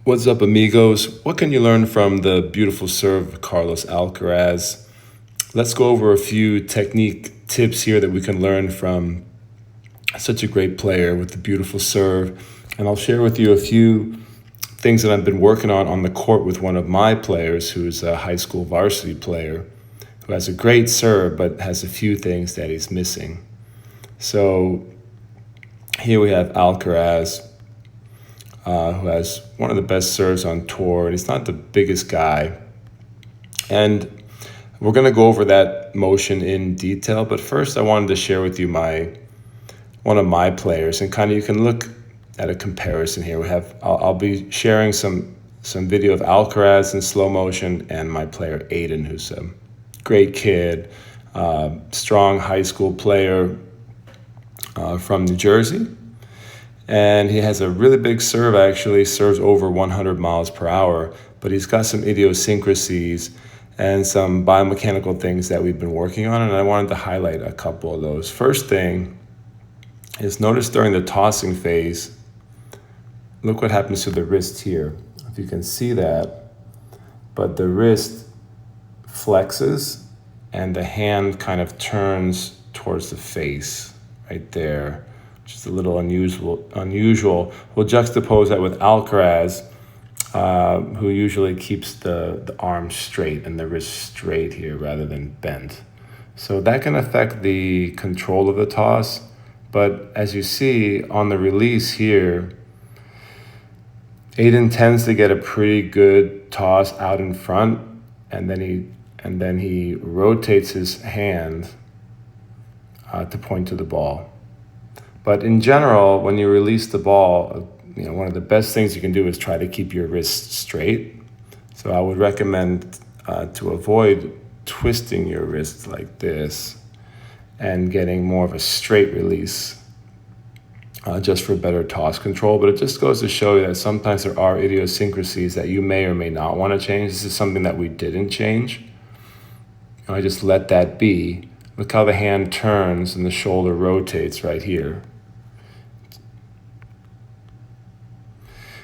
What's up, amigos? What can you learn from the beautiful serve of Carlos Alcaraz? Let's go over a few technique tips here that we can learn from such a great player with the beautiful serve. And I'll share with you a few things that I've been working on the court with one of my players who's a high school varsity player who has a great serve but has a few things that he's missing. So here we have Alcaraz, who has one of the best serves on tour, and he's not the biggest guy. And we're going to go over that motion in detail, but first I wanted to share with you one of my players, and kind of you can look at a comparison here. I'll be sharing some video of Alcaraz in slow motion and my player Aiden, who's a great kid, strong high school player from New Jersey. And he has a really big serve, actually, serves over 100 miles per hour, but he's got some idiosyncrasies and some biomechanical things that we've been working on, and I wanted to highlight a couple of those. First thing is, notice during the tossing phase, look what happens to the wrist here. If you can see that, but the wrist flexes and the hand kind of turns towards the face right there. Just a little unusual. We'll juxtapose that with Alcaraz, who usually keeps the arm straight and the wrist straight here rather than bent. So that can affect the control of the toss. But as you see on the release here, Aiden tends to get a pretty good toss out in front, and then he rotates his hand to point to the ball. But in general, when you release the ball, one of the best things you can do is try to keep your wrist straight. So I would recommend to avoid twisting your wrist like this and getting more of a straight release just for better toss control. But it just goes to show you that sometimes there are idiosyncrasies that you may or may not want to change. This is something that we didn't change. I just let that be. Look how the hand turns and the shoulder rotates right here.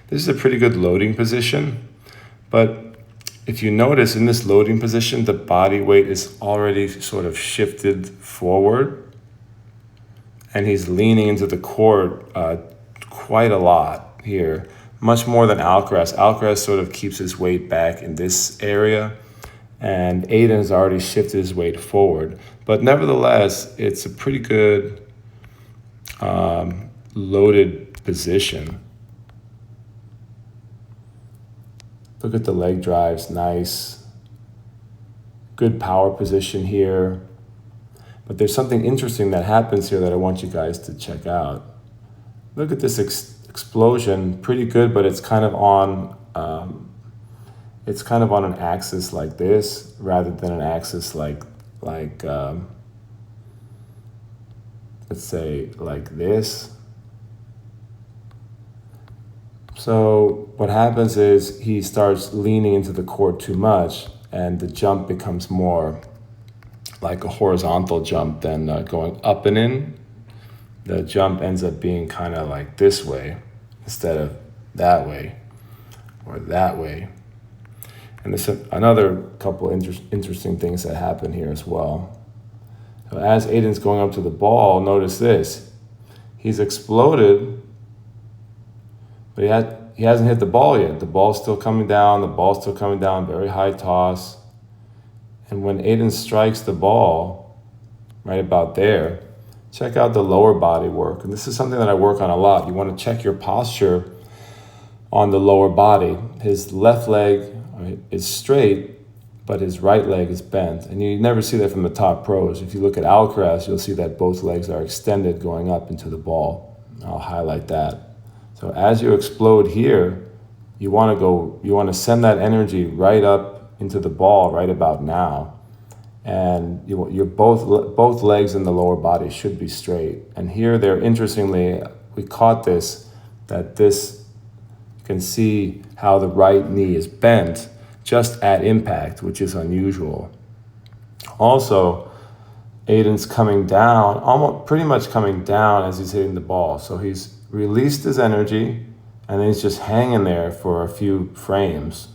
This is a pretty good loading position, but if you notice in this loading position, the body weight is already sort of shifted forward, and he's leaning into the court quite a lot here, much more than Alcaraz. Alcaraz sort of keeps his weight back in this area, and Aiden has already shifted his weight forward. But nevertheless, it's a pretty good loaded position. Look at the leg drives, nice. Good power position here. But there's something interesting that happens here that I want you guys to check out. Look at this explosion, pretty good, but it's kind of on an axis like this rather than an axis like let's say like this. So what happens is he starts leaning into the court too much, and the jump becomes more like a horizontal jump than going up and in. The jump ends up being kind of like this way instead of that way or that way. And there's another couple interesting things that happen here as well. So as Aiden's going up to the ball, notice this. He's exploded, but he hasn't hit the ball yet. The ball's still coming down, very high toss. And when Aiden strikes the ball, right about there, check out the lower body work. And this is something that I work on a lot. You want to check your posture on the lower body. His left leg is straight, but his right leg is bent. And you never see that from the top pros. If you look at Alcaraz, you'll see that both legs are extended going up into the ball. I'll highlight that. So as you explode here, you want to send that energy right up into the ball right about now. And your both legs in the lower body should be straight. And here interestingly, we caught this, you can see how the right knee is bent just at impact, which is unusual. Also, Aiden's coming down, pretty much coming down as he's hitting the ball. So he's released his energy, And then he's just hanging there for a few frames.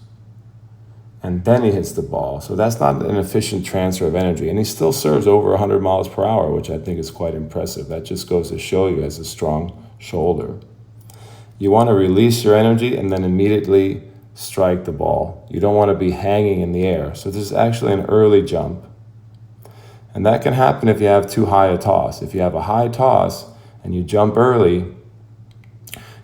And then he hits the ball. So that's not an efficient transfer of energy. And he still serves over 100 miles per hour, which I think is quite impressive. That just goes to show you he has a strong shoulder. You want to release your energy and then immediately strike the ball. You don't want to be hanging in the air. So this is actually an early jump. And that can happen if you have too high a toss. If you have a high toss and you jump early,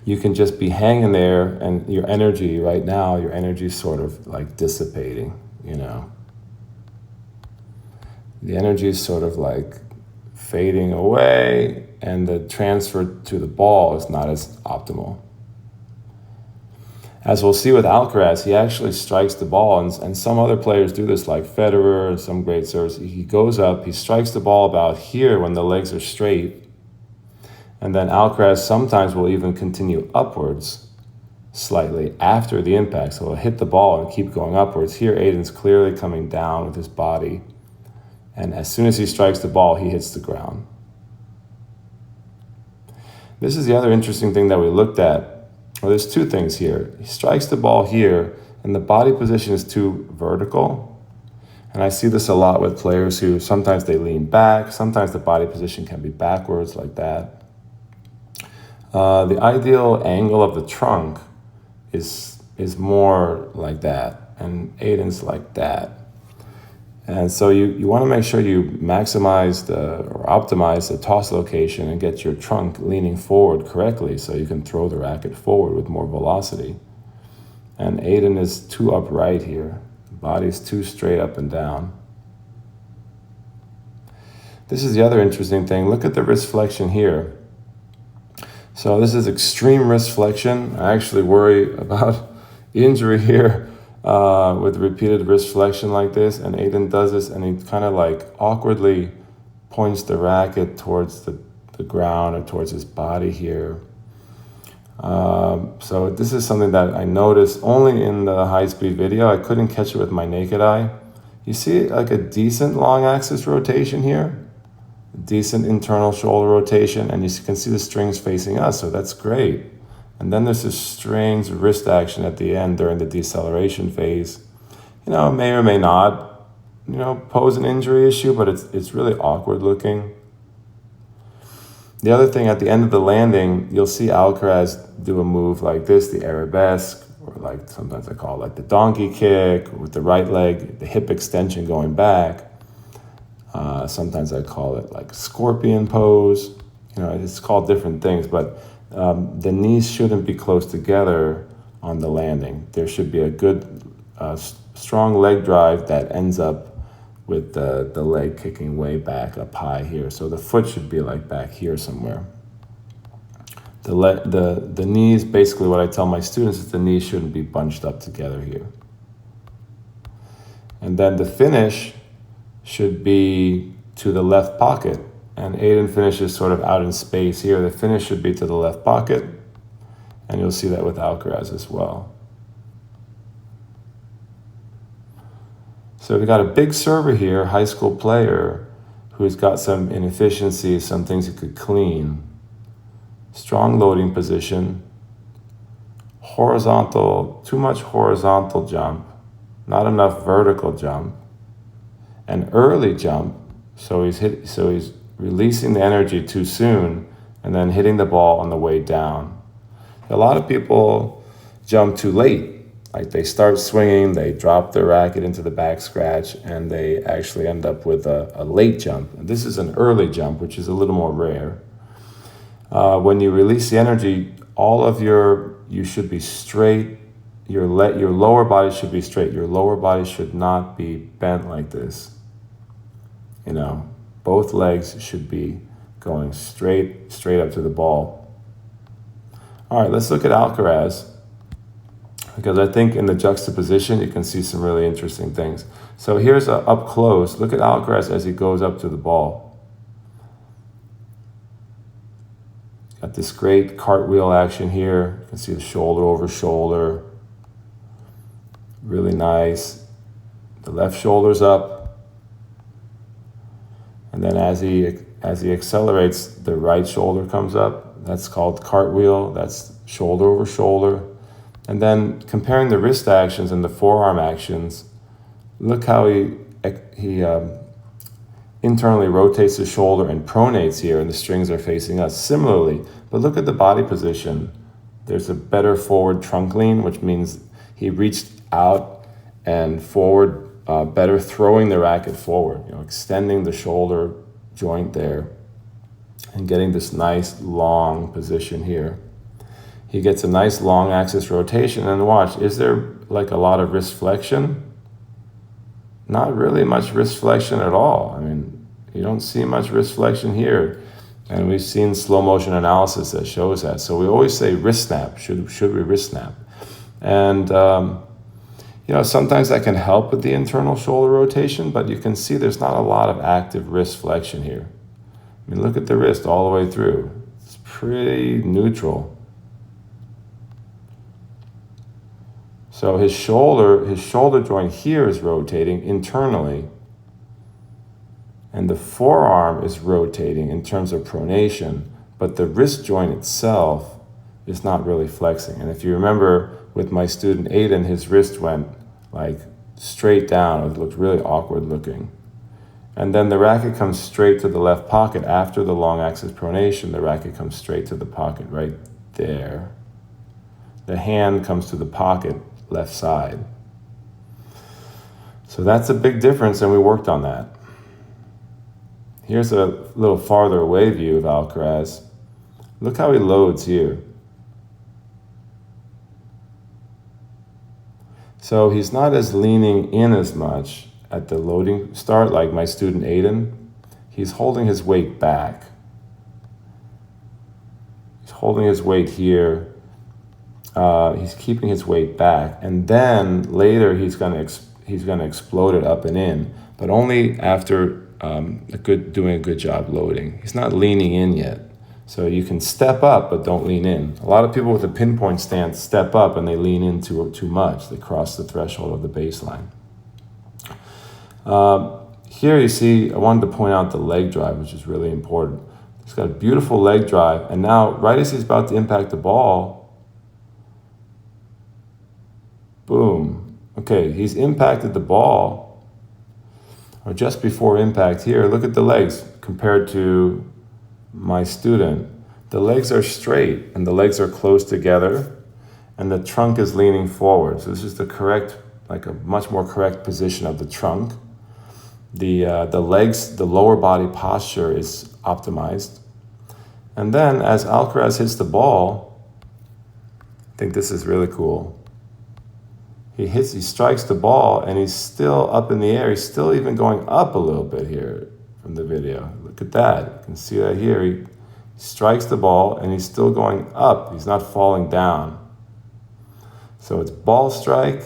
you can just be hanging there, and your energy right now, your energy is sort of like dissipating, you know. The energy is sort of like fading away, and the transfer to the ball is not as optimal. As we'll see with Alcaraz, he actually strikes the ball, and some other players do this, like Federer and some great servers. He goes up, he strikes the ball about here when the legs are straight, and then Alcaraz sometimes will even continue upwards slightly after the impact. So he'll hit the ball and keep going upwards. Here, Aiden's clearly coming down with his body, and as soon as he strikes the ball, he hits the ground. This is the other interesting thing that we looked at. Well, there's two things here. He strikes the ball here, and the body position is too vertical. And I see this a lot with players who sometimes they lean back, sometimes the body position can be backwards like that. The ideal angle of the trunk is more like that, and Aiden's like that. And so you want to make sure you maximize or optimize the toss location and get your trunk leaning forward correctly so you can throw the racket forward with more velocity. And Aiden is too upright here. The body's too straight up and down. This is the other interesting thing. Look at the wrist flexion here. So this is extreme wrist flexion. I actually worry about injury here with repeated wrist flexion like this. And Aiden does this, and he kind of like awkwardly points the racket towards the ground or towards his body here. So this is something that I noticed only in the high-speed video. I couldn't catch it with my naked eye. You see like a decent long axis rotation here. Decent internal shoulder rotation, and you can see the strings facing us, so that's great. And then there's this strange wrist action at the end during the deceleration phase. You know, it may or may not, you know, pose an injury issue, but it's really awkward looking. The other thing, at the end of the landing, you'll see Alcaraz do a move like this, the arabesque, or like sometimes I call it like the donkey kick, with the right leg, the hip extension going back. Sometimes I call it like scorpion pose. You know, it's called different things, but the knees shouldn't be close together on the landing. There should be a good, strong leg drive that ends up with the leg kicking way back up high here. So the foot should be like back here somewhere. The knees, basically what I tell my students is the knees shouldn't be bunched up together here. And then the finish should be to the left pocket. And Aiden finishes sort of out in space here. The finish should be to the left pocket. And you'll see that with Alcaraz as well. So we've got a big server here, high school player, who's got some inefficiencies, some things he could clean. Strong loading position. Horizontal, too much horizontal jump. Not enough vertical jump. An early jump, so he's releasing the energy too soon and then hitting the ball on the way down. A lot of people jump too late. Like they start swinging, they drop their racket into the back scratch, and they actually end up with a late jump. And this is an early jump, which is a little more rare. When you release the energy, you should be straight. Your lower body should be straight. Your lower body should not be bent like this. You know, both legs should be going straight up to the ball. All right, let's look at Alcaraz, because I think in the juxtaposition, you can see some really interesting things. So here's up close. Look at Alcaraz as he goes up to the ball. Got this great cartwheel action here. You can see the shoulder over shoulder. Really nice. The left shoulder's up. And then as he accelerates, the right shoulder comes up. That's called cartwheel. That's shoulder over shoulder. And then comparing the wrist actions and the forearm actions, look how he internally rotates the shoulder and pronates here, and the strings are facing us. Similarly, but look at the body position. There's a better forward trunk lean, which means he reached out and forward, better throwing the racket forward, extending the shoulder joint there and getting this nice long position here. He gets a nice long axis rotation, and watch, is there like a lot of wrist flexion? Not really much wrist flexion at all. I mean, you don't see much wrist flexion here. And we've seen slow motion analysis that shows that. So we always say wrist snap, should we wrist snap? And, sometimes that can help with the internal shoulder rotation, but you can see there's not a lot of active wrist flexion here. I mean, look at the wrist all the way through. It's pretty neutral. So his shoulder joint here is rotating internally, and the forearm is rotating in terms of pronation, but the wrist joint itself is not really flexing. And if you remember with my student Aiden, his wrist went like straight down. It looked really awkward looking. And then the racket comes straight to the left pocket. After the long axis pronation, the racket comes straight to the pocket right there. The hand comes to the pocket left side. So that's a big difference, and we worked on that. Here's a little farther away view of Alcaraz. Look how he loads here. So he's not as leaning in as much at the loading start like my student Aiden. He's holding his weight back. He's holding his weight here. He's keeping his weight back, and then later he's gonna explode it up and in, but only after doing a good job loading. He's not leaning in yet, so you can step up but don't lean in. A lot of people with a pinpoint stance step up and they lean in too much. They cross the threshold of the baseline. Here you see, I wanted to point out the leg drive, which is really important. He's got a beautiful leg drive, and now right as he's about to impact the ball, boom. Okay, he's impacted the ball, or just before impact here. Look at the legs compared to my student. The legs are straight and the legs are close together, and the trunk is leaning forward. So this is the correct, like a much more correct position of the trunk. The legs, the lower body posture is optimized. And then as Alcaraz hits the ball, I think this is really cool. He strikes the ball, and he's still up in the air. He's still even going up a little bit here from the video. Look at that. You can see that here. He strikes the ball, and he's still going up. He's not falling down. So it's ball strike,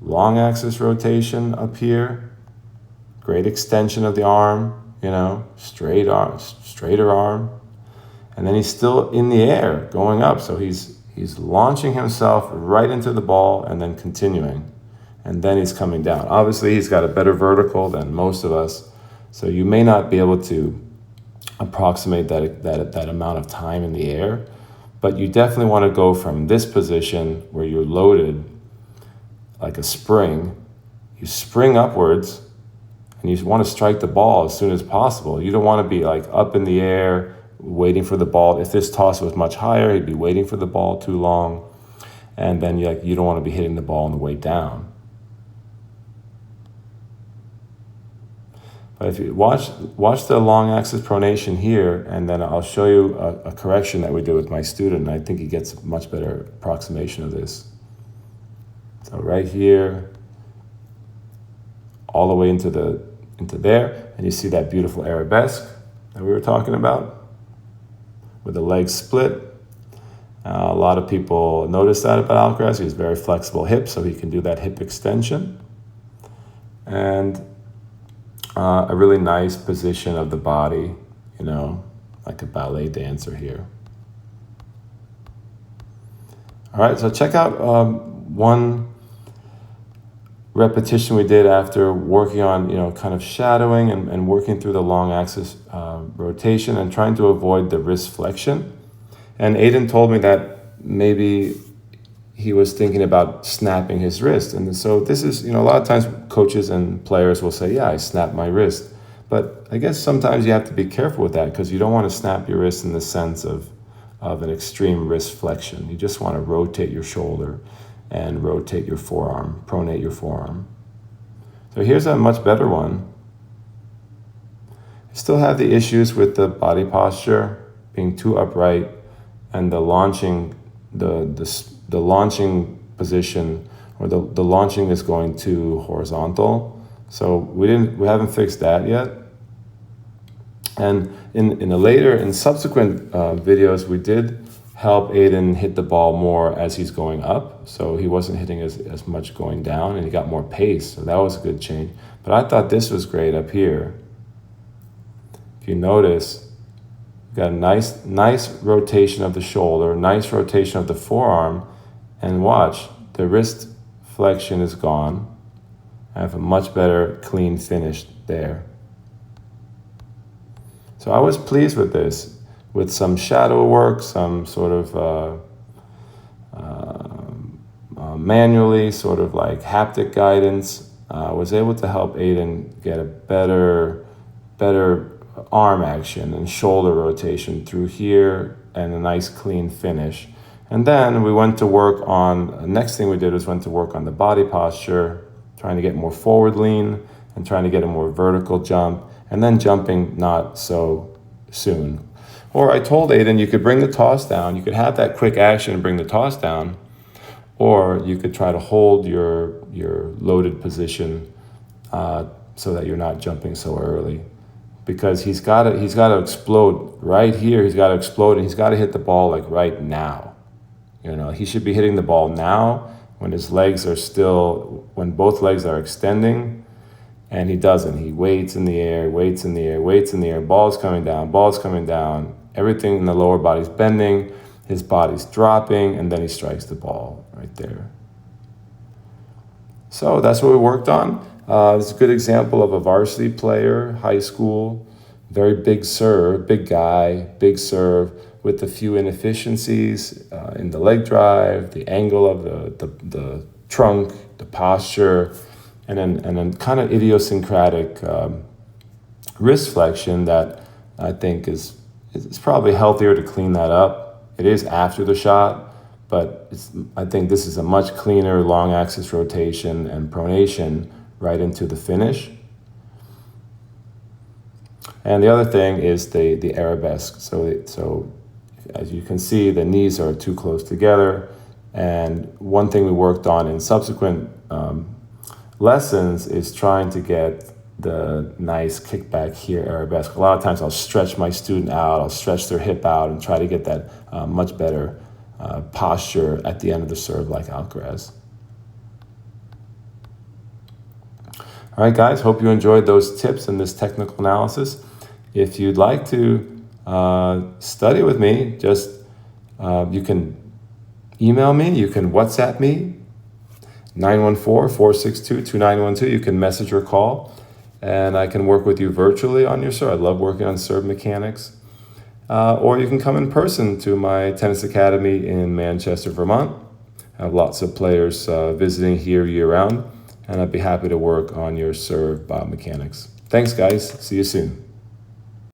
long axis rotation up here, great extension of the arm, straighter arm. And then he's still in the air, going up. So he's launching himself right into the ball and then continuing. And then he's coming down. Obviously, he's got a better vertical than most of us, so you may not be able to approximate that amount of time in the air, but you definitely want to go from this position where you're loaded like a spring. You spring upwards, and you want to strike the ball as soon as possible. You don't want to be like up in the air, waiting for the ball. If this toss was much higher, he'd be waiting for the ball too long, and then you don't want to be hitting the ball on the way down. But if you watch the long axis pronation here, and then I'll show you a correction that we did with my student, and I think he gets a much better approximation of this. So right here, all the way into there, and you see that beautiful arabesque that we were talking about, with the legs split. A lot of people notice that about Alcaraz. He has very flexible hips, so he can do that hip extension. And a really nice position of the body, like a ballet dancer here. All right, so check out one repetition we did after working on, kind of shadowing and working through the long axis rotation and trying to avoid the wrist flexion. And Aiden told me that maybe he was thinking about snapping his wrist. And so this is, a lot of times coaches and players will say, yeah, I snapped my wrist. But I guess sometimes you have to be careful with that, because you don't want to snap your wrist in the sense of an extreme wrist flexion. You just want to rotate your shoulder and rotate your forearm, pronate your forearm. So here's a much better one. I still have the issues with the body posture being too upright, and the launching, the launching position, or the launching is going too horizontal. So we haven't fixed that yet. And in subsequent videos, we did help Aiden hit the ball more as he's going up. So he wasn't hitting as much going down, and he got more pace. So that was a good change. But I thought this was great up here. If you notice, you got a nice rotation of the shoulder, nice rotation of the forearm, and watch, the wrist flexion is gone. I have a much better clean finish there. So I was pleased with this, with some shadow work, some sort of manually, sort of like haptic guidance. I was able to help Aiden get a better arm action and shoulder rotation through here, and a nice clean finish. And then we went to work on, next thing we did was went to work on the body posture, trying to get more forward lean and trying to get a more vertical jump, and then jumping not so soon. Or I told Aiden, you could bring the toss down, you could have that quick action and bring the toss down, or you could try to hold your loaded position so that you're not jumping so early. Because he's got to explode right here, he's got to explode, and he's got to hit the ball like right now. He should be hitting the ball now when when both legs are extending, and he doesn't. He waits in the air, ball's coming down, everything in the lower body's bending, his body's dropping, and then he strikes the ball right there. So that's what we worked on. It's a good example of a varsity player, high school, very big serve, big guy, big serve, with a few inefficiencies in the leg drive, the angle of the trunk, the posture, and then kind of idiosyncratic wrist flexion that I think is probably healthier to clean that up. It is after the shot, but I think this is a much cleaner long axis rotation and pronation right into the finish. And the other thing is the arabesque. So as you can see, the knees are too close together. And one thing we worked on in subsequent lessons is trying to get the nice kickback here arabesque. A lot of times I'll stretch my student out, I'll stretch their hip out and try to get that much better posture at the end of the serve like Alcaraz. All right, guys, hope you enjoyed those tips and this technical analysis. If you'd like to study with me, just you can email me, you can WhatsApp me, 914-462-2912. You can message or call, and I can work with you virtually on your serve. I love working on serve mechanics. Or you can come in person to my tennis academy in Manchester, Vermont. I have lots of players visiting here year-round, and I'd be happy to work on your serve biomechanics. Thanks, guys. See you soon.